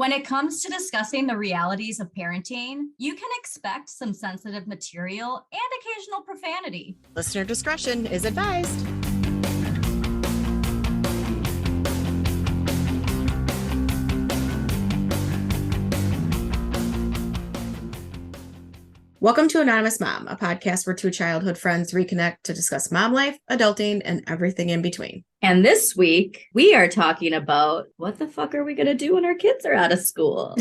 When it comes to discussing the realities of parenting, you can expect some sensitive material and occasional profanity. Listener discretion is advised. Welcome to Anonymous Mom, a podcast where two childhood friends reconnect to discuss mom life, adulting, and everything in between. And this week, we are talking about what the fuck are we going to do when our kids are out of school?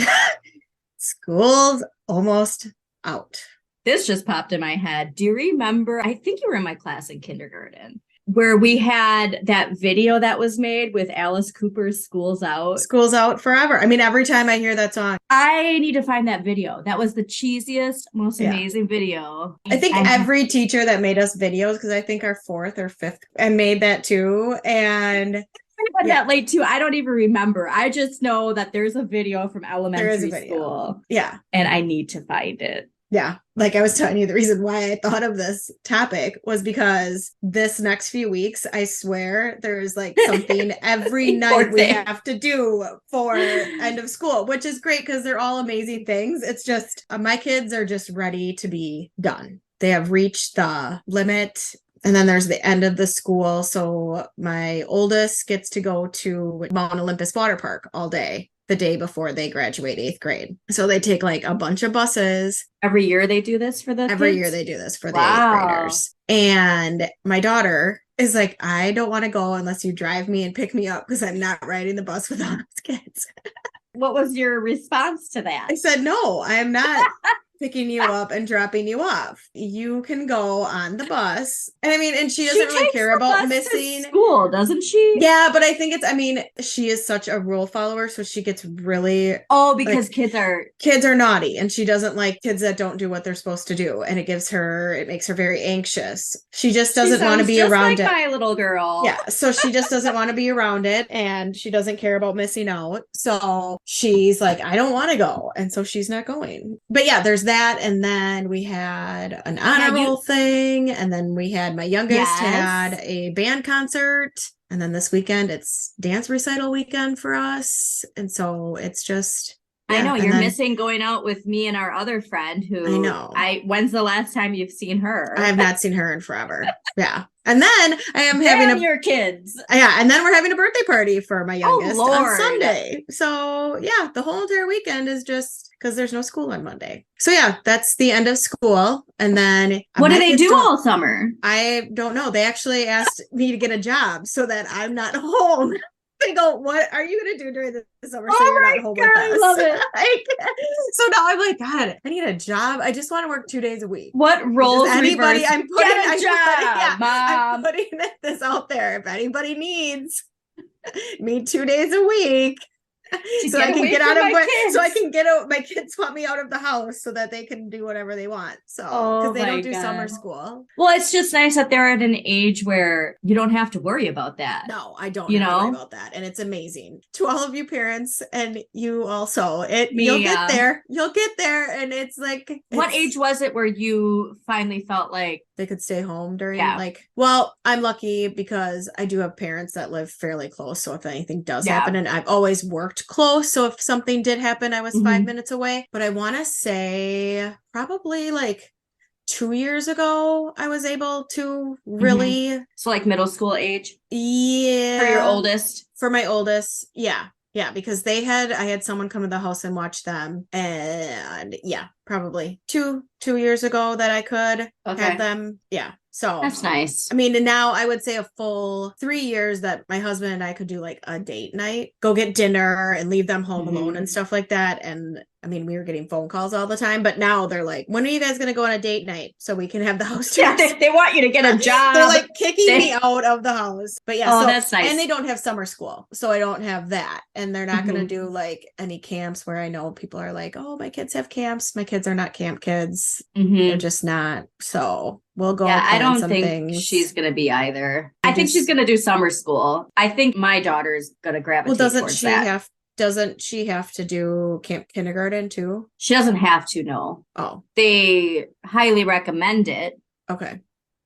School's almost out. This just popped in my head. Do you remember? I think you were in my class in kindergarten, where we had that video that was made with Alice Cooper's School's Out. School's out forever. I mean, every time I hear that song. I need to find that video. That was the cheesiest, most amazing video. I think every teacher that made us videos, because I think our fourth or fifth, and made that too. And I that late too. I don't even remember. I just know that there's a video from elementary school. Yeah. And I need to find it. Yeah. Like I was telling you, the reason why I thought of this topic was because this next few weeks, I swear there's like something every night we have to do for end of school, which is great because they're all amazing things. It's just my kids are just ready to be done. They have reached the limit. And then there's the end of the school. So my oldest gets to go to Mount Olympus Water Park all day, the day before they graduate 8th grade. So they take like a bunch of buses. Every year they do this for the Every kids? year they do this for the 8th graders. And my daughter is like, I don't want to go unless you drive me and pick me up because I'm not riding the bus with all those kids. What was your response to that? I said, no, I am not picking you up and dropping you off. You can go on the bus. And I mean, and she doesn't really care about missing school, doesn't she? Yeah, but I think she is such a rule follower, so she gets really because kids are naughty, and she doesn't like kids that don't do what they're supposed to do, and it makes her very anxious. She just doesn't want to be around it. My little girl. Yeah, so she just doesn't want to be around it, and she doesn't care about missing out. So she's like, I don't want to go, and so she's not going. But yeah, there's that, and then we had an honor roll thing, and then we had my youngest had a band concert, and then this weekend it's dance recital weekend for us, and so it's just I know you're missing going out with me and our other friend who I know. When's the last time you've seen her? I have not seen her in forever. Yeah. And then I am having your kids. Yeah, and then we're having a birthday party for my youngest on Sunday. So yeah, the whole entire weekend is just because there's no school on Monday. So yeah, that's the end of school. And then what do they do all summer? I don't know. They actually asked me to get a job so that I'm not home. They go, what are you going to do during the summer? So you're not home with us. I love it. So now I'm like, God, I need a job. I just want to work 2 days a week. What roles? Anybody? I'm Mom. putting this out there. If anybody needs me 2 days a week, so I can get out of so I can get out. My kids want me out of the house so that they can do whatever they want. So because they don't do summer school. Well, it's just nice that they're at an age where you don't have to worry about that. No, I don't have to worry about that. And it's amazing to all of you parents and you also. You'll get there. You'll get there. And it's like, what age was it where you finally felt like they could stay home during well, I'm lucky because I do have parents that live fairly close. So if anything does happen, and I've always worked close. So if something did happen, I was 5 minutes away. But I want to say probably like 2 years ago, I was able to really. So like middle school age? Yeah. For your oldest? For my oldest. Yeah. Yeah. Because I had someone come to the house and watch them. And yeah, probably two years ago that I could have them. Yeah. So that's nice. I mean, and now I would say a full 3 years that my husband and I could do like a date night, go get dinner and leave them home alone and stuff like that. And I mean, we were getting phone calls all the time, but now they're like, when are you guys going to go on a date night so we can have the house tour? Yeah, they want you to get a job. They're like kicking me out of the house. But yeah, that's nice. And they don't have summer school, so I don't have that. And they're not going to do like any camps where I know people are like, oh, my kids have camps. My kids are not camp kids. They're just not. So we'll go. Yeah, I don't think she's going to be either. I think she's going to do summer school. I think my daughter's going to gravitate towards that. Doesn't she have to do kindergarten too? She doesn't have to, no. Oh. They highly recommend it. Okay.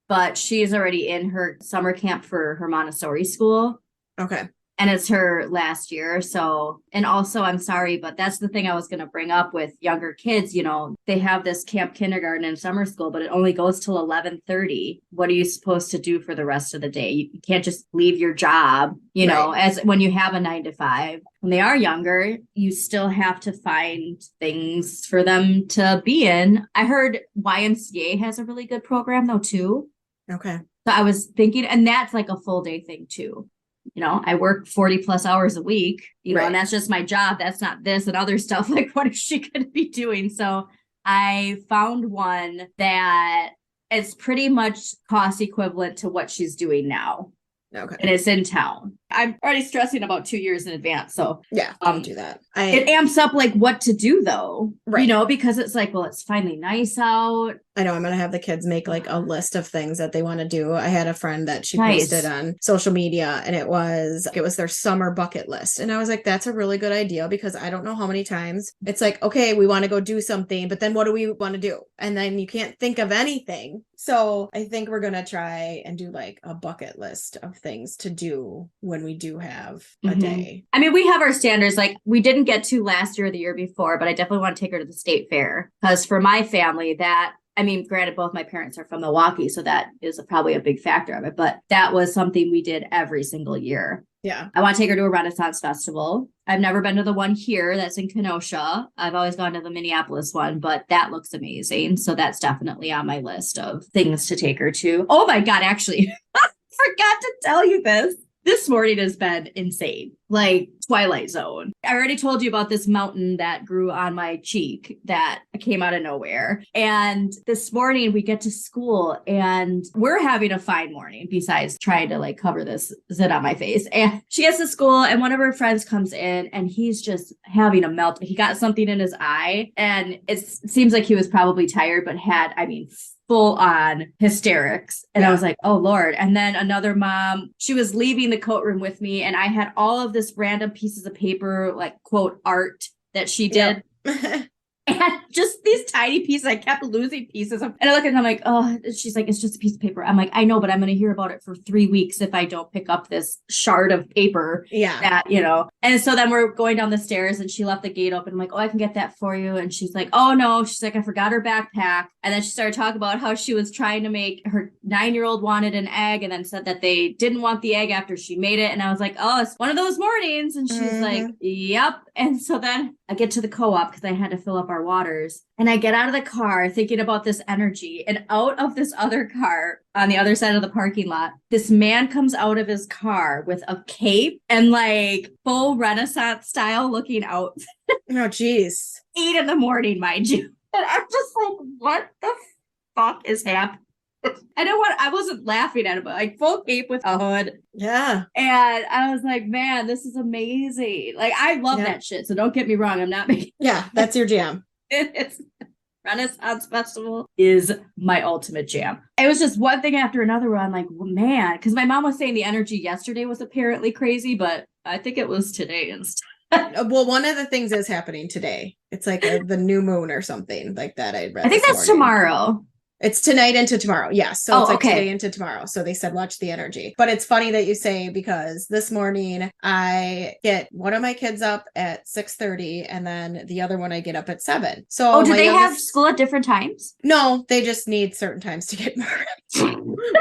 But she's already in her summer camp for her Montessori school. Okay. and it's her last year. So, and also I'm sorry, but that's the thing I was going to bring up with younger kids. You know, they have this camp kindergarten and summer school, but it only goes till 11:30. What are you supposed to do for the rest of the day? You can't just leave your job, you know, as when you have a 9 to 5. When they are younger, you still have to find things for them to be in. I heard YMCA has a really good program though, too. Okay. So I was thinking, and that's like a full day thing too. You know, I work 40 plus hours a week, you know, and that's just my job. That's not this and other stuff. Like, what is she going to be doing? So I found one that is pretty much cost equivalent to what she's doing now. Okay. And it's in town. I'm already stressing about 2 years in advance. So yeah, don't do that. It amps up like what to do though, right? You know, because it's like, well, it's finally nice out. I know I'm going to have the kids make like a list of things that they want to do. I had a friend that she posted on social media and it was their summer bucket list. And I was like, that's a really good idea because I don't know how many times it's like, okay, we want to go do something, but then what do we want to do? And then you can't think of anything. So I think we're going to try and do like a bucket list of things to do when we do have a day. I mean, we have our standards. Like we didn't get to last year or the year before, but I definitely want to take her to the state fair because for my family I mean, granted, both my parents are from Milwaukee, so that is probably a big factor of it, but that was something we did every single year. Yeah. I want to take her to a Renaissance festival. I've never been to the one here that's in Kenosha. I've always gone to the Minneapolis one, but that looks amazing. So that's definitely on my list of things to take her to. Oh my God, actually, I forgot to tell you this. This morning has been insane, like Twilight Zone. I already told you about this mountain that grew on my cheek that came out of nowhere. And this morning we get to school and we're having a fine morning besides trying to like cover this zit on my face. And she gets to school and one of her friends comes in and he's just having a melt. He got something in his eye and it seems like he was probably tired, but had, full on hysterics. And I was like, oh Lord. And then another mom, she was leaving the coat room with me and I had all of this random pieces of paper, like quote art that she did. Yep. And just these tiny pieces, I kept losing pieces. And I look at it and I'm like, oh, she's like, it's just a piece of paper. I'm like, I know, but I'm going to hear about it for 3 weeks if I don't pick up this shard of paper. Yeah. That, you know. And so then we're going down the stairs and she left the gate open. I'm like, oh, I can get that for you. And she's like, oh no. She's like, I forgot her backpack. And then she started talking about how she was trying to make her 9-year-old wanted an egg and then said that they didn't want the egg after she made it. And I was like, oh, it's one of those mornings. And she's like, yep. And so then I get to the co-op because I had to fill up our waters. And I get out of the car thinking about this energy. And out of this other car on the other side of the parking lot, this man comes out of his car with a cape and like full Renaissance style looking out. Oh, geez. 8 a.m, mind you. And I'm just like, what the fuck is happening? I wasn't laughing at it, but like full cape with a hood. Yeah. And I was like, man, this is amazing. Like, I love that shit. So don't get me wrong. I'm not making. Yeah, that's your jam. It's Renaissance Festival is my ultimate jam. It was just one thing after another where I'm like, well, man, because my mom was saying the energy yesterday was apparently crazy, but I think it was today instead. Well, one of the things is happening today. It's like the new moon or something like that. I read. I think that's tomorrow. It's tonight into tomorrow. Yes. So it's like today into tomorrow. So they said, watch the energy. But it's funny that you say, because this morning I get one of my kids up at 6:30 and then the other one I get up at 7. So do they have school at different times? No, they just need certain times to get more.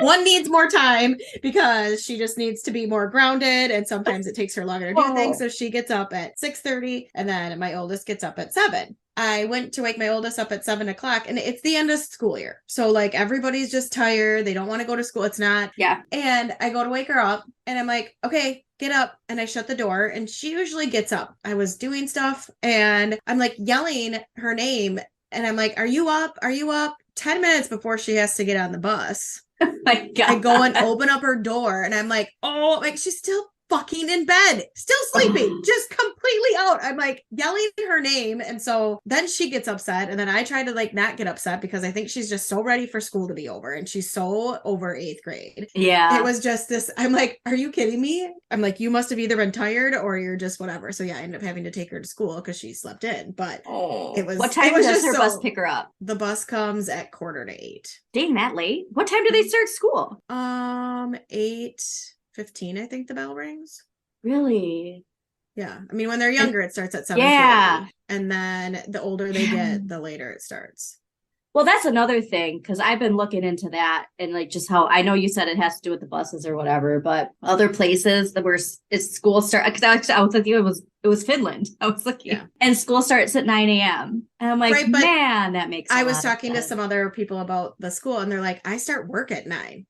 One needs more time because she just needs to be more grounded. And sometimes it takes her longer to do things. So she gets up at 6:30 and then my oldest gets up at 7. I went to wake my oldest up at 7 o'clock and it's the end of school year. So like everybody's just tired. They don't want to go to school. It's not. Yeah. And I go to wake her up and I'm like, okay, get up. And I shut the door and she usually gets up. I was doing stuff and I'm like yelling her name. And I'm like, are you up? Are you up? 10 minutes before she has to get on the bus. Oh my God. I go and open up her door and I'm like, oh, like she's still fucking in bed, still sleeping, just completely out. I'm like yelling her name. And so then she gets upset. And then I try to like not get upset because I think she's just so ready for school to be over. And she's so over 8th grade. Yeah. It was just this. I'm like, are you kidding me? I'm like, you must have either been tired or you're just whatever. So yeah, I ended up having to take her to school because she slept in. But it was. What time does her bus pick her up? The bus comes at 7:45. Dang, that late? What time do they start school? 8:15, I think the bell rings. Really? Yeah. I mean, when they're younger, it starts at 7:40. Yeah. And then the older they get, the later it starts. Well, that's another thing because I've been looking into that and like just how I know you said it has to do with the buses or whatever, but other places that where it's school start because I was thinking it was Finland. I was looking and school starts at 9 a.m. And I'm like, right, but man, that makes. I was talking to some other people about the school, and they're like, I start work at 9.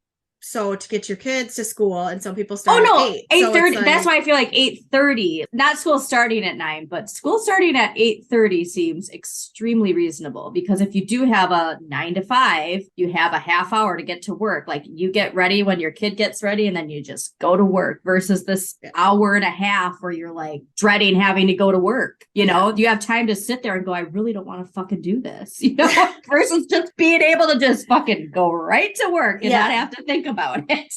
So to get your kids to school, and some people start at 8. 8:30. So like, that's why I feel like 8:30. Not school starting at 9, but school starting at 8:30 seems extremely reasonable because if you do have a 9 to 5, you have a half hour to get to work. Like you get ready when your kid gets ready and then you just go to work versus this hour and a half where you're like dreading having to go to work. You know, you have time to sit there and go, I really don't want to fucking do this. You know, versus just being able to just fucking go right to work and not have to think about it.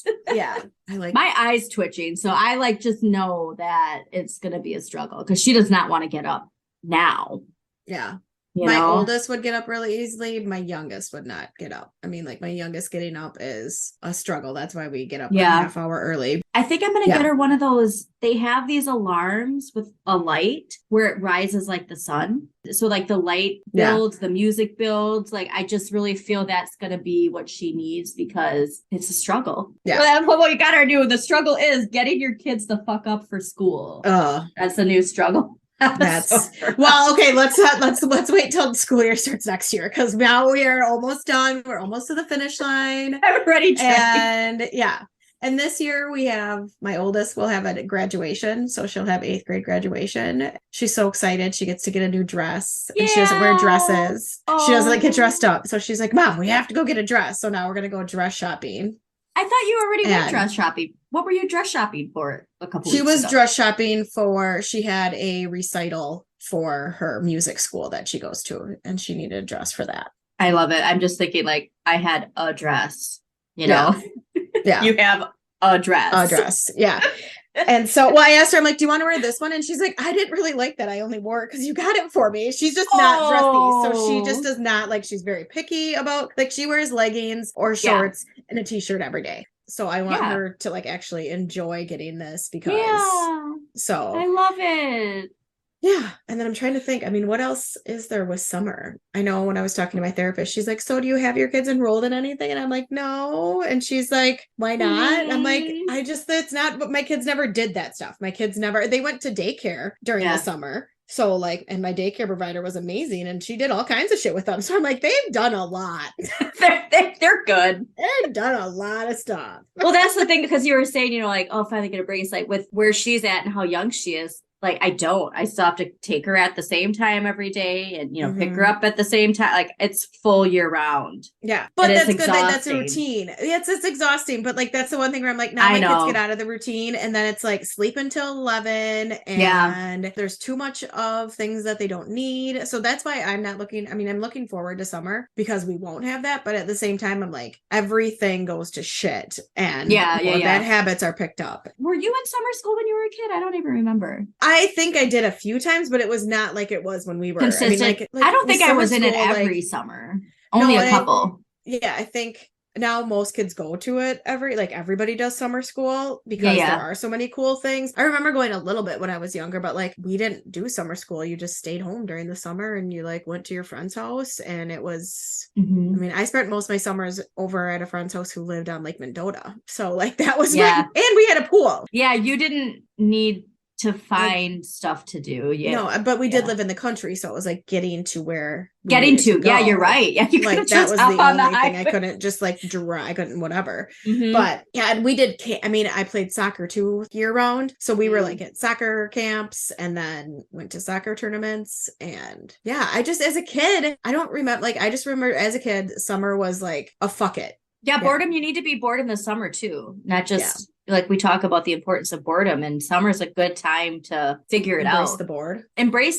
I like my eyes twitching. So I like just know that it's going to be a struggle because she does not want to get up now. Yeah. You my know? oldest would get up really easily. My youngest would not get up. I mean, like my youngest getting up is a struggle. That's why we get up a half hour early. I think I'm going to get her one of those. They have these alarms with a light where it rises like the sun. So like the light builds, the music builds. Like I just really feel that's going to be what she needs because it's a struggle. Yeah. Well, that's what you got to do. The struggle is getting your kids the fuck up for school. That's the new struggle. That's well, okay. Let's wait till the school year starts next year because now we are almost done. We're almost to the finish line. I'm ready. And and this year we have my oldest will have a graduation, so she'll have 8th grade graduation. She's so excited. She gets to get a new dress, and she doesn't wear dresses. She doesn't get dressed up, so she's like, "Mom, we have to go get a dress." So now we're gonna go dress shopping. I thought you already went dress shopping. What were you dress shopping for a couple weeks ago? She was dress shopping she had a recital for her music school that she goes to, and she needed a dress for that. I love it. I'm just thinking like I had a dress, you know? Yeah. You have a dress. A dress. Yeah. And so, well, I asked her, I'm like, do you want to wear this one? And she's like, I didn't really like that. I only wore it because you got it for me. She's just not dressy. So she just does not like, she's very picky about, like, she wears leggings or shorts and a t-shirt every day. So I want her to like actually enjoy getting this because so I love it. Yeah. And then I'm trying to think, I mean, what else is there with summer? I know when I was talking to my therapist, she's like, so do you have your kids enrolled in anything? And I'm like, no. And she's like, why not? And I'm like, it's not, but my kids never did that stuff. My kids they went to daycare during the summer. So like, and my daycare provider was amazing and she did all kinds of shit with them. So I'm like, they've done a lot. They're good. They've done a lot of stuff. Well, that's the thing, because you were saying, you know, like, oh, finally get a brace, like with where she's at and how young she is. Like, I still have to take her at the same time every day and, you know, pick her up at the same time. Like, it's full year round. Yeah. But that's good. That's a routine. It's exhausting. But like, that's the one thing where I'm like, now my kids get out of the routine and then it's like sleep until 11 and there's too much of things that they don't need. So that's why I'm not looking. I mean, I'm looking forward to summer because we won't have that. But at the same time, I'm like, everything goes to shit and bad habits are picked up. Were you in summer school when you were a kid? I don't even remember. I think I did a few times, but it was not like it was when we were consistent. I mean, I don't think I was in it every summer. Only a couple. I think now most kids go to it everybody does summer school because there are so many cool things. I remember going a little bit when I was younger, but like we didn't do summer school. You just stayed home during the summer and you like went to your friend's house and it was, I mean, I spent most of my summers over at a friend's house who lived on Lake Mendota. So like that was and we had a pool. Yeah. You didn't need to find stuff to do. No, but we did live in the country, so it was like getting to where you're right. Yeah, you like that was the only thing. I couldn't just like I couldn't whatever. But and we did. I mean, I played soccer too year round, so we were like at soccer camps and then went to soccer tournaments. And I just as a kid, I don't remember. Like I just remember as a kid, summer was like a fuck it. Yeah, boredom. You need to be bored in the summer too, not just. Like we talk about the importance of boredom, and summer's a good time to figure it out. Embrace the bored.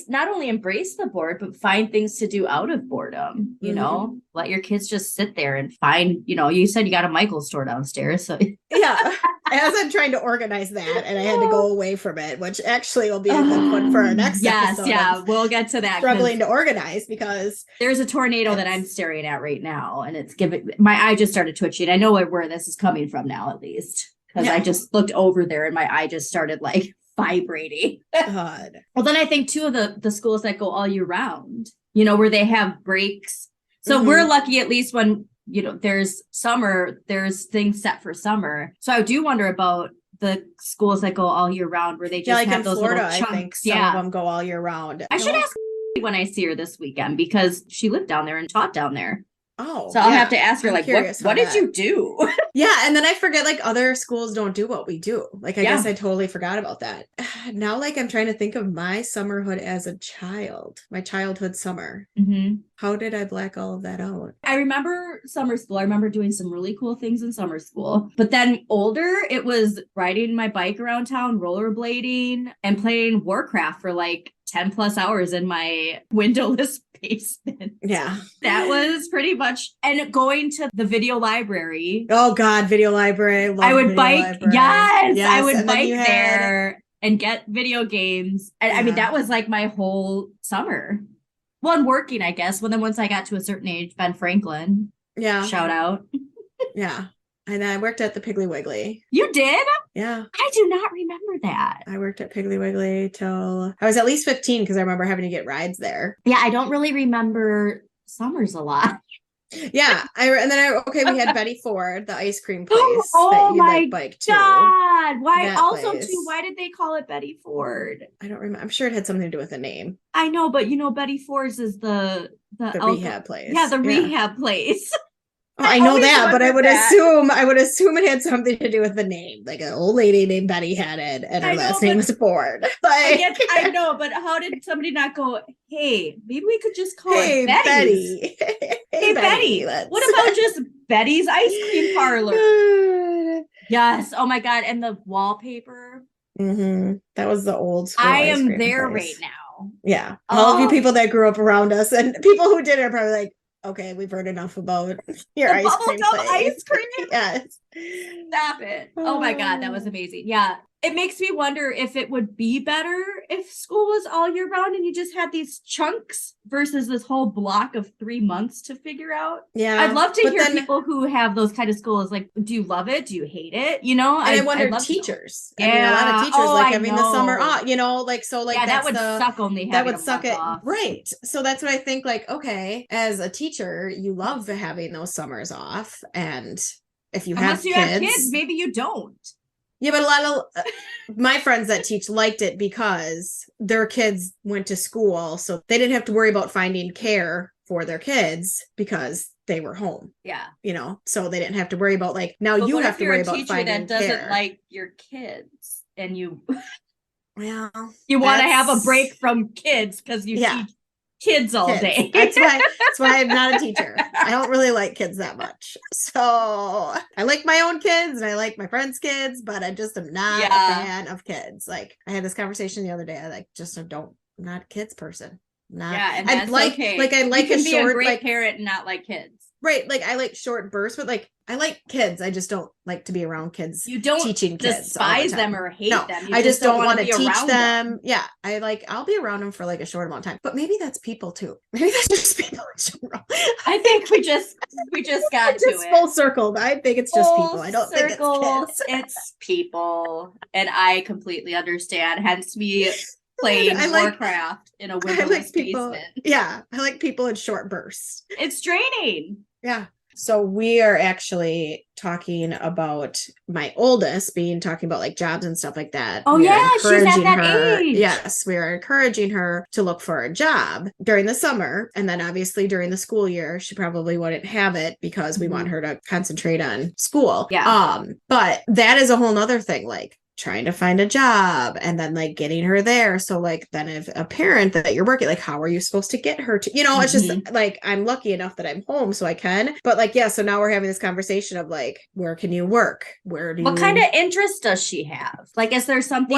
Not only embrace the bored, but find things to do out of boredom. You know, let your kids just sit there and find, you know, you said you got a Michael's store downstairs. So as I'm trying to organize that and I had to go away from it, which actually will be a good one for our next episode. Yeah, we'll get to that. Struggling to organize because there's a tornado that I'm staring at right now and it's my eye just started twitching. I know where this is coming from now, at least. Because I just looked over there and my eye just started like vibrating. God. Well, then I think too of the schools that go all year round, you know, where they have breaks. So we're lucky at least when, you know, there's summer, there's things set for summer. So I do wonder about the schools that go all year round where they just like have in those Florida, little chunks. I think some of them go all year round. I should ask when I see her this weekend because she lived down there and taught down there. Oh, so I'll have to ask her, like, what did you do? Yeah. And then I forget, like, other schools don't do what we do. Like, I guess I totally forgot about that. Now, like, I'm trying to think of my summerhood as a child, my childhood summer. How did I black all of that out? I remember summer school. I remember doing some really cool things in summer school. But then older, it was riding my bike around town, rollerblading, and playing Warcraft for like 10 plus hours in my windowless basement. Yeah. That was pretty much, and going to the video library. Oh God, video library. I would bike. Yes, I would bike there and get video games. And I mean, that was like my whole summer. Well, and working, I guess. Well, then once I got to a certain age, Ben Franklin. Yeah. Shout out. Yeah. And I worked at the Piggly Wiggly. You did? Yeah. I do not remember that. I worked at Piggly Wiggly till I was at least 15 because I remember having to get rides there. Yeah, I don't really remember summers a lot. Yeah. We had Betty Ford, the ice cream place that you like bike to. God. Why also place. Too, why did they call it Betty Ford? I don't remember. I'm sure it had something to do with the name. I know, but you know, Betty Ford's is the rehab place. Yeah, the rehab place. I know that, but I would assume it had something to do with the name. Like an old lady named Betty had it, and her last name was Ford. Like, I know, but how did somebody not go, hey, maybe we could just call it Betty's? Betty. Hey, Betty. What about just Betty's ice cream parlor? Yes. Oh my God. And the wallpaper. That was the old school. I am there right now. Yeah. All of you people that grew up around us and people who did are probably like, okay, we've heard enough about your ice cream place. Ice cream? Yes. Stop it. Oh my God, that was amazing. Yeah. It makes me wonder if it would be better if school was all year round and you just had these chunks versus this whole block of 3 months to figure out. Yeah. I'd love to hear people who have those kind of schools. Like, do you love it? Do you hate it? You know, and I wonder teachers. Yeah. I mean, a lot of teachers having the summer off, you know, like, so like, yeah, that would suck only having that would suck it off. Right. So that's what I think, like, okay, as a teacher, you love having those summers off. And if you have kids, maybe you don't. Yeah, but a lot of my friends that teach liked it because their kids went to school, so they didn't have to worry about finding care for their kids because they were home. Yeah. You know, so they didn't have to worry about, like, now you have to worry about finding care. That doesn't like your kids and you well, you want to have a break from kids because you teach kids all day. That's why I'm not a teacher. I don't really like kids that much. So I like my own kids and I like my friends' kids, but I just am not a fan of kids. Like, I had this conversation the other day. I I'm not a kids person. And that's okay. Like, I like you can a short, be a great parent and not like kids. Right. Like, I like short bursts, but like, I like kids. I just don't like to be around kids. You don't teaching kids despise them or hate them. I just don't want to teach them. Yeah. I'll be around them for like a short amount of time, but maybe that's people too. Maybe that's just people in general. I think we just got to it. Full circle. I think it's just people. I don't think it's kids. It's people. And I completely understand. Hence me playing Warcraft in a windowless basement. Yeah. I like people in short bursts. It's draining. Yeah. So we are actually talking about my oldest talking about like jobs and stuff like that. Oh yeah, she's at that age. Yes, we are encouraging her to look for a job during the summer. And then obviously during the school year, she probably wouldn't have it because we want her to concentrate on school. Yeah. But that is a whole nother thing. Like, trying to find a job and then like getting her there. So like, then if a parent that you're working, like, how are you supposed to get her to, you know, it's just like, I'm lucky enough that I'm home so I can, but like, yeah. So now we're having this conversation of like, where can you work? What kind of interest does she have? Like, is there something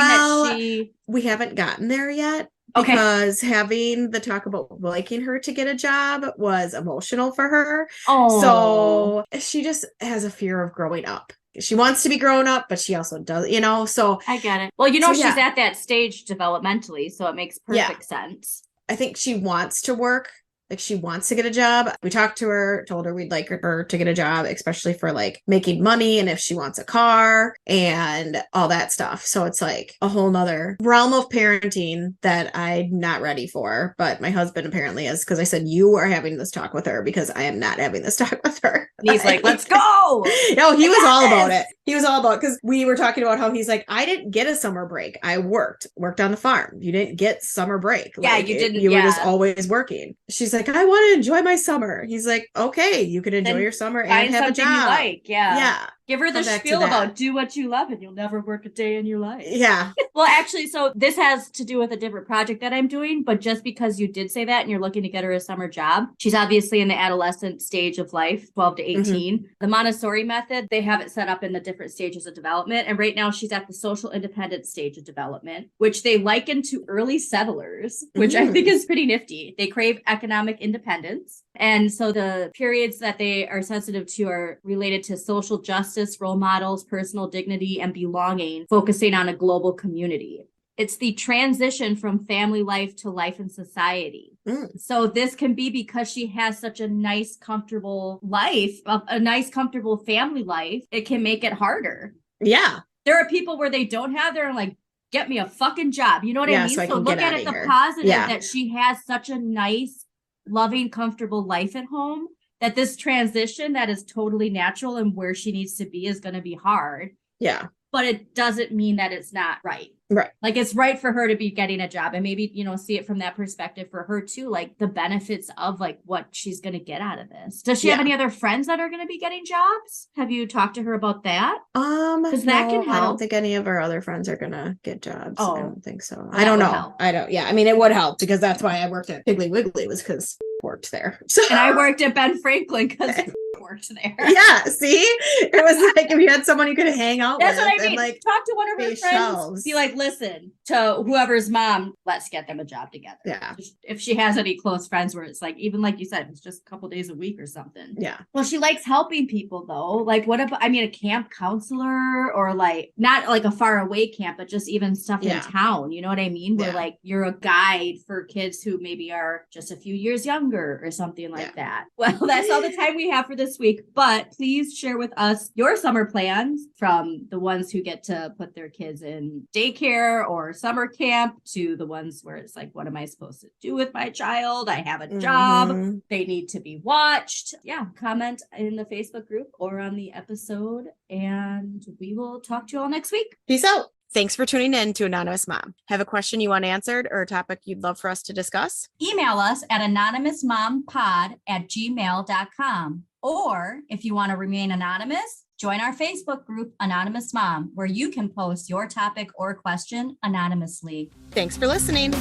we haven't gotten there yet. Because having the talk about liking her to get a job was emotional for her. So she just has a fear of growing up. She wants to be grown up, but she also does, you know, so I get it. Well, you know, she's at that stage developmentally, so it makes perfect sense. I think she wants to work Like she wants to get a job. We talked to her, told her we'd like her to get a job, especially for like making money and if she wants a car and all that stuff. So it's like a whole nother realm of parenting that I'm not ready for. But my husband apparently is, because I said, you are having this talk with her because I am not having this talk with her. And he's like, let's go. No, he was all about it. He was all about, because we were talking about how he's like, I didn't get a summer break. I worked on the farm. You didn't get summer break. Yeah, like, you didn't. You were just always working. She's like, I want to enjoy my summer. He's like, okay, you can enjoy your summer and have a job. You like. Yeah. Give her the spiel about do what you love and you'll never work a day in your life. Yeah. Well, actually, so this has to do with a different project that I'm doing, but just because you did say that and you're looking to get her a summer job, she's obviously in the adolescent stage of life, 12 to 18. The Montessori method, they have it set up in the different stages of development. And right now she's at the social independence stage of development, which they liken to early settlers, which I think is pretty nifty. They crave economic independence. And so the periods that they are sensitive to are related to social justice, role models, personal dignity, and belonging, focusing on a global community. It's the transition from family life to life in society. So this can be because she has such a nice, comfortable life, a nice, comfortable family life. It can make it harder. Yeah. There are people where they don't have, they're like, get me a fucking job. You know what I mean? So look at it the positive that she has such a nice, loving, comfortable life at home, that this transition that is totally natural and where she needs to be is going to be hard. Yeah. But it doesn't mean that it's not right. Right. Like it's right for her to be getting a job and maybe, see it from that perspective for her too, like the benefits of like what she's going to get out of this. Does she have any other friends that are going to be getting jobs? Have you talked to her about that? Because that can help. I don't think any of our other friends are going to get jobs. Oh, I don't think so. I don't know. Yeah. I mean, it would help because that's why I worked at Piggly Wiggly, was because worked there. So. And I worked at Ben Franklin because worked there. Yeah, see? It was like if you had someone you could hang out with. That's what I mean. And, like, talk to one of her friends. Shelves. Be like, listen, to whoever's mom, let's get them a job together. Yeah. If she has any close friends where it's like, even like you said, it's just a couple days a week or something. Yeah. Well, she likes helping people though. Like what about, a camp counselor or like, not like a far away camp, but just even stuff in town. You know what I mean? Where like you're a guide for kids who maybe are just a few years younger or something like that. Well, that's all the time we have for this week, but please share with us your summer plans, from the ones who get to put their kids in daycare or summer camp to the ones where it's like, what am I supposed to do with my child? I have a job. They need to be watched. Yeah. Comment in the Facebook group or on the episode, and we will talk to you all next week. Peace out. Thanks for tuning in to Anonymous Mom. Have a question you want answered or a topic you'd love for us to discuss? Email us at anonymousmompod@gmail.com. Or if you want to remain anonymous, join our Facebook group, Anonymous Mom, where you can post your topic or question anonymously. Thanks for listening.